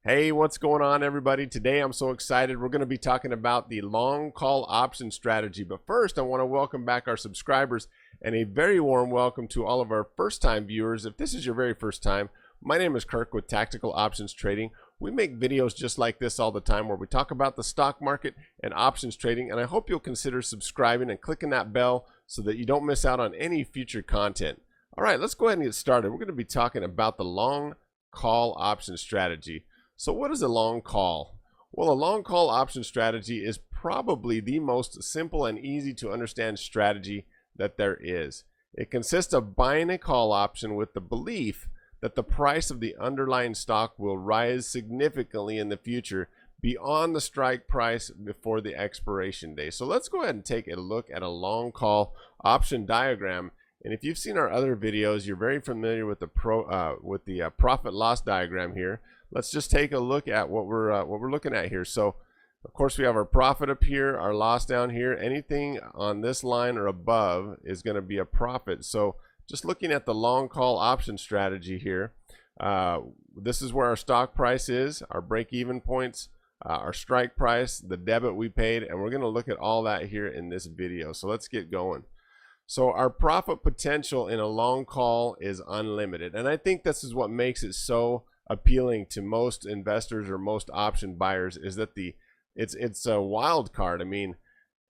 Hey, what's going on, everybody? Today I'm so excited. We're going to be talking about the long call option strategy. But first, I want to welcome back our subscribers and a very warm welcome to all of our first-time viewers. If this is your very first time, my name is Kirk with Tactical Options Trading. We make videos just like this all the time where we talk about the stock market and options trading, and I hope you'll consider subscribing and clicking that bell so that you don't miss out on any future content. All right, let's go ahead and get started. We're going to be talking about the long call option strategy. So what is a long call? Well, a long call option strategy is probably the most simple and easy to understand strategy that there is. It consists of buying a call option with the belief that the price of the underlying stock will rise significantly in the future beyond the strike price before the expiration day. So let's go ahead and take a look at a long call option diagram. And if you've seen our other videos, you're very familiar with the profit loss diagram here. Let's just take a look at what we're looking at here. So of course we have our profit up here, our loss down here. Anything on this line or above is going to be a profit. So just looking at the long call option strategy here, this is where our stock price is, our break-even points, our strike price, the debit we paid, and we're going to look at all that here in this video. So let's get going. So our profit potential in a long call is unlimited, and I think this is what makes it so appealing to most investors or most option buyers, is that it's a wild card. I mean,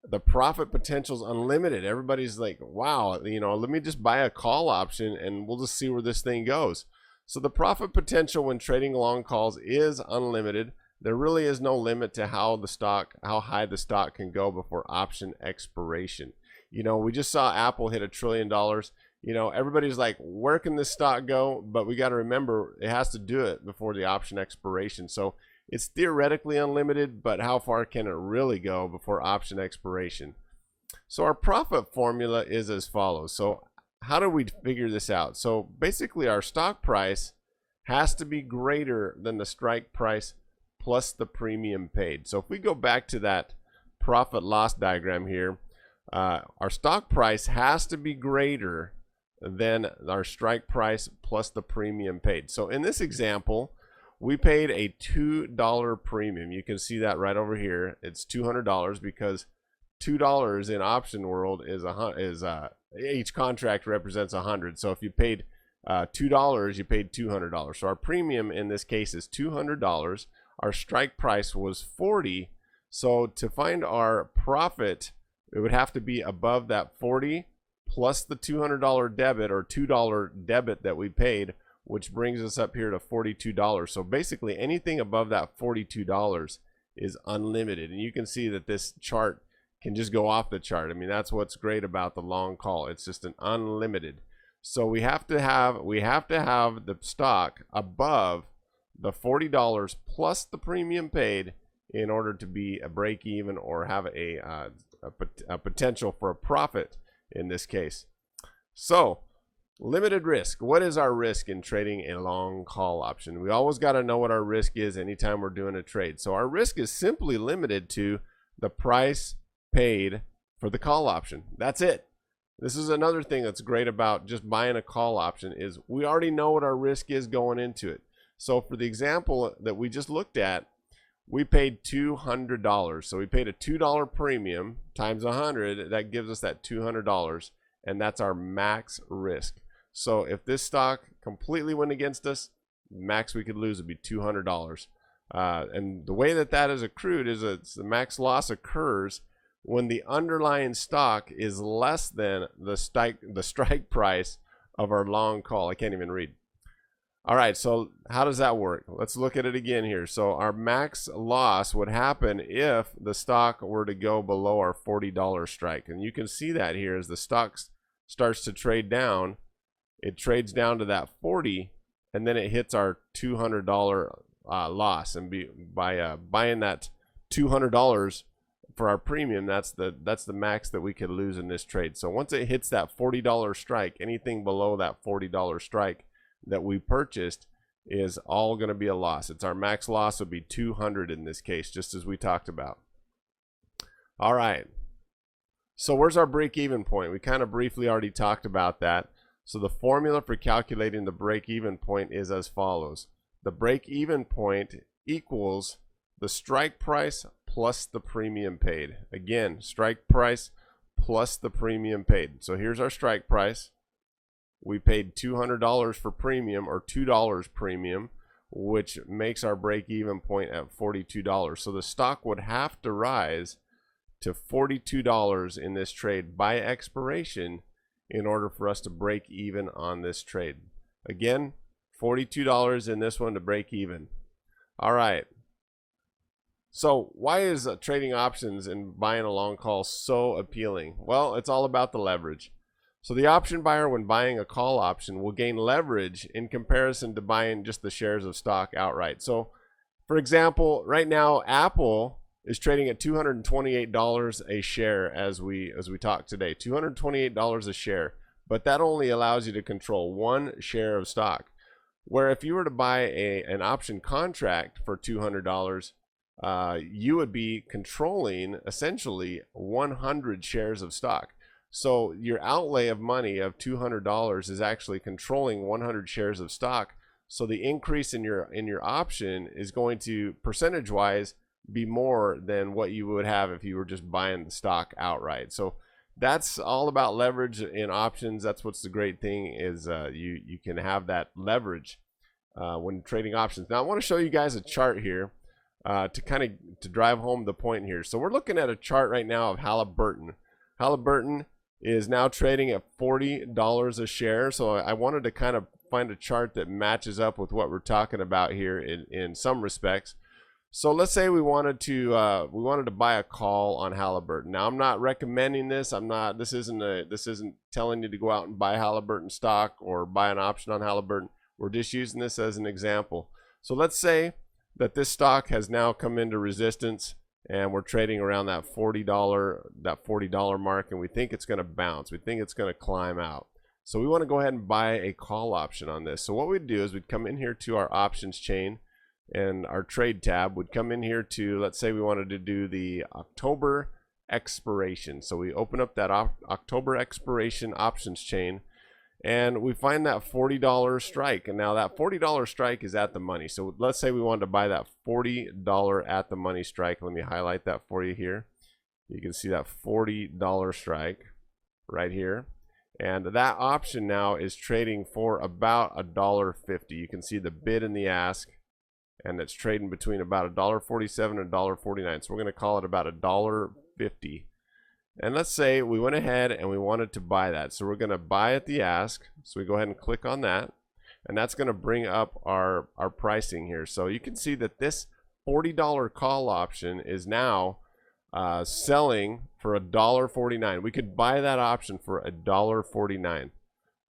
the profit potential is unlimited. Everybody's like, wow, you know, let me just buy a call option and we'll just see where this thing goes. So the profit potential when trading long calls is unlimited. There really is no limit to how high the stock can go before option expiration. You know, we just saw Apple hit $1 trillion. You know, everybody's like, where can this stock go? But we got to remember, it has to do it before the option expiration. So it's theoretically unlimited, but how far can it really go before option expiration? So our profit formula is as follows. So how do we figure this out? So basically our stock price has to be greater than the strike price plus the premium paid. So if we go back to that profit loss diagram here, our stock price has to be greater than our strike price plus the premium paid. So in this example, we paid a $2 premium. You can see that right over here. It's $200 because $2 in option world is each contract represents 100. So if you paid $2, you paid $200. So our premium in this case is $200. Our strike price was 40. So to find our profit, it would have to be above that 40 plus the $200 debit or $2 debit that we paid, which brings us up here to $42. So basically anything above that $42 is unlimited. And you can see that this chart can just go off the chart. I mean, that's what's great about the long call. It's just an unlimited. So we have to have the stock above the $40 plus the premium paid in order to be a break even or have a potential for a profit in this case. So limited risk. What is our risk in trading a long call option? We always got to know what our risk is anytime we're doing a trade. So our risk is simply limited to the price paid for the call option. That's it. This is another thing that's great about just buying a call option, is we already know what our risk is going into it. So for the example that we just looked at, we paid $200. So we paid a $2 premium times 100. That gives us that $200, and that's our max risk. So if this stock completely went against us, max we could lose would be $200. And the way that is accrued is that the max loss occurs when the underlying stock is less than the strike price of our long call. I can't even read. All right, so how does that work? Let's look at it again here. So our max loss would happen if the stock were to go below our $40 strike. And you can see that here as the stock starts to trade down, it trades down to that 40, and then it hits our $200 loss. And by buying that $200 for our premium, that's the max that we could lose in this trade. So once it hits that $40 strike, anything below that $40 strike that we purchased is all going to be a loss. It's our max loss would be 200 in this case, just as we talked about. All right, so where's our break-even point? We kind of briefly already talked about that. So the formula for calculating the break-even point is as follows. The break-even point equals the strike price plus the premium paid. Again, strike price plus the premium paid. So here's our strike price. We paid $200 for premium, or $2 premium, which makes our break-even point at $42. So the stock would have to rise to $42 in this trade by expiration in order for us to break even on this trade. Again, $42 in this one to break even. All right. So why is trading options and buying a long call so appealing? Well, it's all about the leverage. So the option buyer, when buying a call option, will gain leverage in comparison to buying just the shares of stock outright. So for example, right now Apple is trading at $228 a share as we talk today. $228 a share, but that only allows you to control one share of stock. Where if you were to buy an option contract for $200, you would be controlling essentially 100 shares of stock. So your outlay of money of $200 is actually controlling 100 shares of stock. So the increase in your option is going to, percentage wise, be more than what you would have if you were just buying the stock outright. So that's all about leverage in options. That's what's the great thing is you can have that leverage when trading options. Now I want to show you guys a chart here to drive home the point here. So we're looking at a chart right now of Halliburton. Halliburton is now trading at $40 a share. So I wanted to kind of find a chart that matches up with what we're talking about here in some respects. So let's say we wanted to buy a call on Halliburton. Now I'm not recommending this. This isn't telling you to go out and buy Halliburton stock or buy an option on Halliburton. We're just using this as an example. So let's say that this stock has now come into resistance and we're trading around that $40 mark, and we think it's going to bounce. We think it's going to climb out. So we want to go ahead and buy a call option on this. So what we'd do is we'd come in here to our options chain, and our trade tab would come in here to, let's say we wanted to do the October expiration. So we open up that October expiration options chain, and we find that $40 strike. And now that $40 strike is at the money. So let's say we wanted to buy that $40 at the money strike. Let me highlight that for you here. You can see that $40 strike right here. And that option now is trading for about $1.50. You can see the bid and the ask, and it's trading between about $1.47 and $1.49. So we're going to call it about $1.50. And let's say we went ahead and we wanted to buy that. So we're going to buy at the ask. So we go ahead and click on that, and that's going to bring up our pricing here. So you can see that this $40 call option is now selling for $1.49. We could buy that option for $1.49.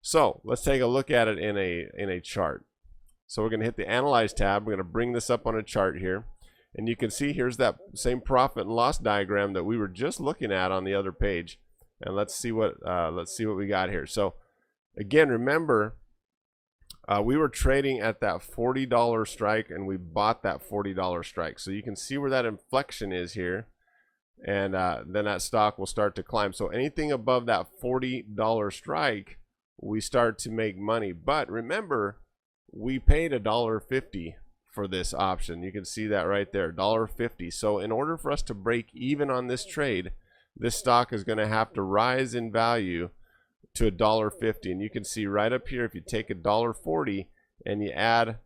So let's take a look at it in a chart. So we're going to hit the Analyze tab. We're going to bring this up on a chart here. And you can see here's that same profit and loss diagram that we were just looking at on the other page. And let's see what we got here. So again, remember, we were trading at that $40 strike, and we bought that $40 strike. So you can see where that inflection is here. And then that stock will start to climb. So anything above that $40 strike, we start to make money. But remember, we paid $1.50 for this option. You can see that right there, $1.50. So in order for us to break even on this trade, this stock is going to have to rise in value to $1.50. And you can see right up here, if you take $1.40 and you add,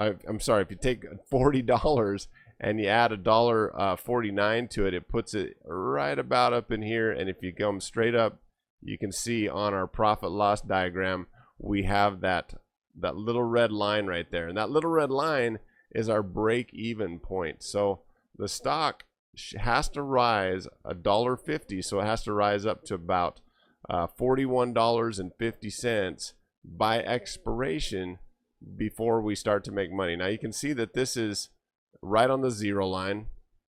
if you take $40 and you add $1.49 to it, it puts it right about up in here. And if you come straight up, you can see on our profit loss diagram, we have that little red line right there. And that little red line is our break-even point. So the stock has to rise $1.50, so it has to rise up to about $41.50 by expiration before we start to make money. Now you can see that this is right on the zero line,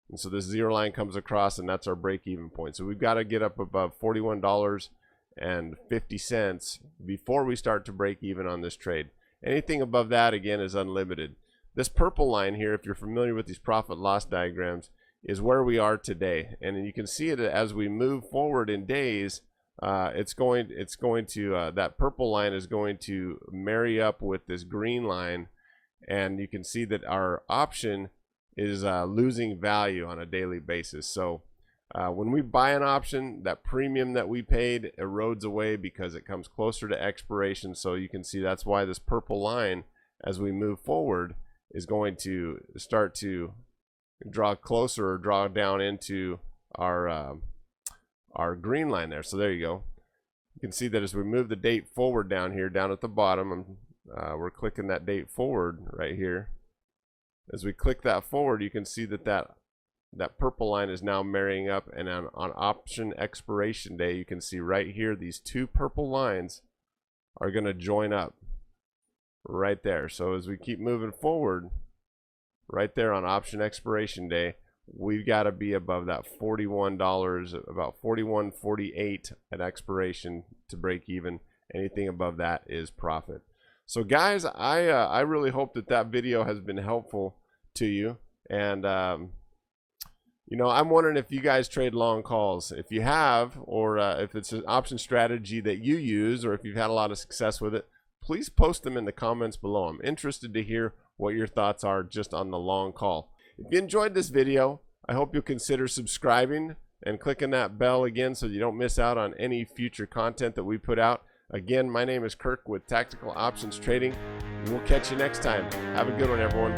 and so this zero line comes across, and that's our break-even point. So we've got to get up above $41.50 before we start to break even on this trade. Anything above that, again, is unlimited. This purple line here, if you're familiar with these profit loss diagrams, is where we are today. And you can see it as we move forward in days. That purple line is going to marry up with this green line, and you can see that our option is losing value on a daily basis. So when we buy an option, that premium that we paid erodes away because it comes closer to expiration. So you can see that's why this purple line, as we move forward, is going to start to draw closer or draw down into our green line there. So there you go. You can see that as we move the date forward down here, down at the bottom, we're clicking that date forward right here. As we click that forward, you can see that that purple line is now marrying up, and on option expiration day, you can see right here these two purple lines are going to join up right there. So as we keep moving forward, right there on option expiration day, we've got to be above that $41, about $41.48 at expiration to break even. Anything above that is profit. So guys, I really hope that video has been helpful to you. And you know, I'm wondering if you guys trade long calls. If you have, or if it's an option strategy that you use, or if you've had a lot of success with it, please post them in the comments below. I'm interested to hear what your thoughts are just on the long call. If you enjoyed this video, I hope you'll consider subscribing and clicking that bell again so you don't miss out on any future content that we put out. Again, my name is Kirk with Tactical Options Trading. We'll catch you next time. Have a good one, everyone.